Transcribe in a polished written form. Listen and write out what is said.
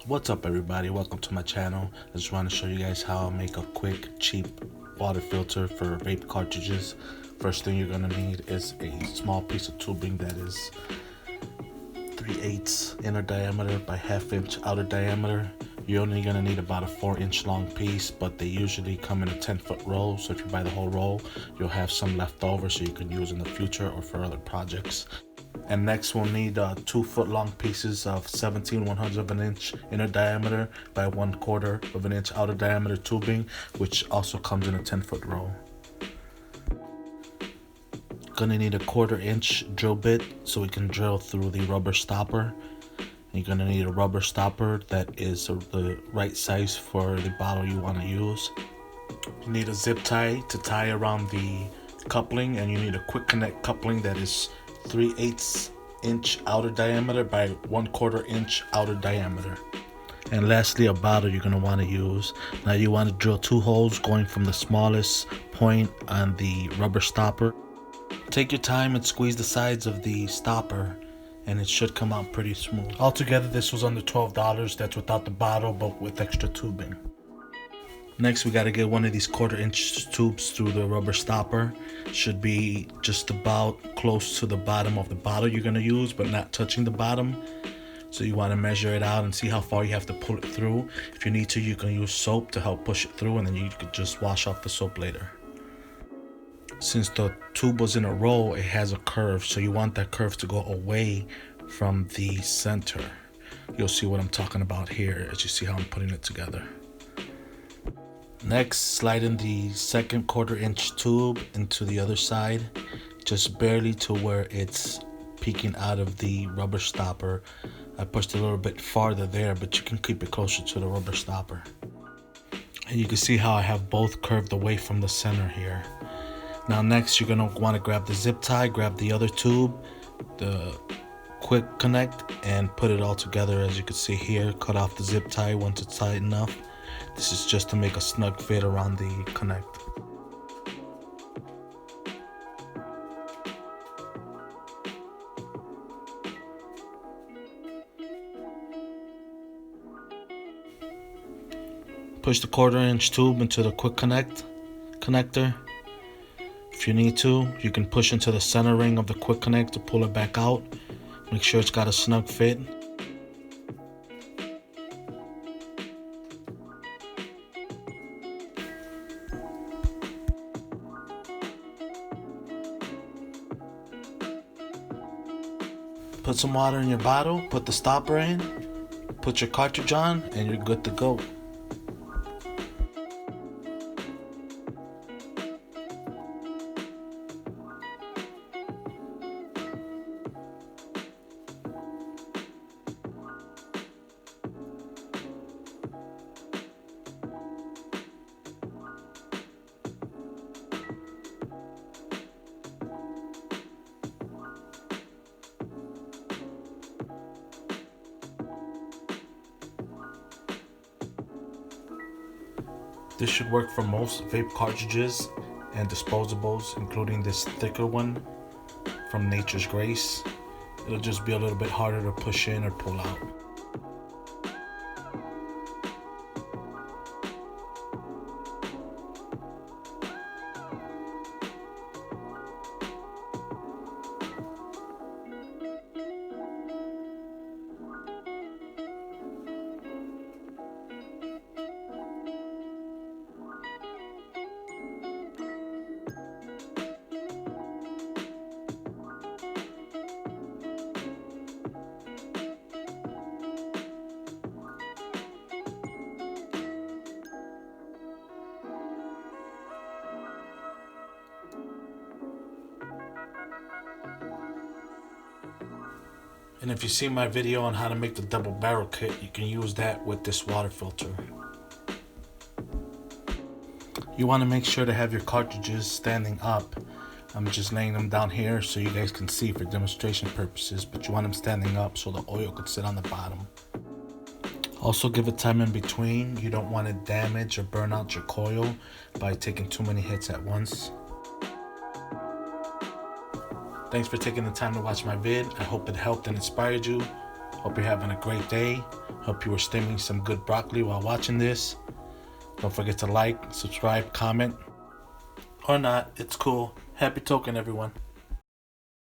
What's up everybody, welcome to my channel. I just want to show you guys how I make a quick, cheap water filter for vape cartridges. First thing you're going to need is a small piece of tubing that is 3/8 inner diameter by 1/2 inch outer diameter. You're only going to need about a 4-inch long piece, but they usually come in a 10-foot roll, so if you buy the whole roll you'll have some left over so you can use in the future or for other projects. And next we'll need 2-foot long pieces of 17/100 of an inch inner diameter by 1/4 of an inch outer diameter tubing, which also comes in a 10-foot roll. Gonna need a 1/4 inch drill bit so we can drill through the rubber stopper. You're gonna need a rubber stopper that is the right size for the bottle you want to use. You need a zip tie to tie around the coupling, and you need a quick connect coupling that is 3/8 inch outer diameter by 1/4 inch outer diameter. And lastly, a bottle you're going to want to use. Now you want to drill 2 holes going from the smallest point on the rubber stopper. Take your time and squeeze the sides of the stopper and it should come out pretty smooth. Altogether this was under $12. That's without the bottle but with extra tubing. Next we got to get one of these 1/4 inch tubes through the rubber stopper. Should be just about close to the bottom of the bottle you're going to use, but not touching the bottom. So you want to measure it out and see how far you have to pull it through. If you need to, you can use soap to help push it through, and then you could just wash off the soap later. Since the tube was in a roll, it has a curve, so you want that curve to go away from the center. You'll see what I'm talking about here as you see how I'm putting it together. Next, slide in the second 1/4 inch tube into the other side, just barely to where it's peeking out of the rubber stopper. I pushed a little bit farther there, but you can keep it closer to the rubber stopper. And you can see how I have both curved away from the center here. Now next, you're gonna wanna grab the zip tie, grab the other tube, the quick connect, and put it all together. As you can see here, cut off the zip tie once it's tight enough. This is just to make a snug fit around the connect. Push the 1/4 inch tube into the quick connector. If you need to, you can push into the center ring of the quick connect to pull it back out. Make sure it's got a snug fit. Put some water in your bottle, put the stopper in, put your cartridge on, and you're good to go. This should work for most vape cartridges and disposables, including this thicker one from Nature's Grace. It'll just be a little bit harder to push in or pull out. And if you see my video on how to make the double barrel kit, you can use that with this water filter. You want to make sure to have your cartridges standing up. I'm just laying them down here so you guys can see for demonstration purposes, but you want them standing up so the oil could sit on the bottom. Also give it time in between. You don't want to damage or burn out your coil by taking too many hits at once. Thanks for taking the time to watch my vid. I hope it helped and inspired you. Hope you're having a great day. Hope you were steaming some good broccoli while watching this. Don't forget to like, subscribe, comment. Or not, it's cool. Happy token, everyone.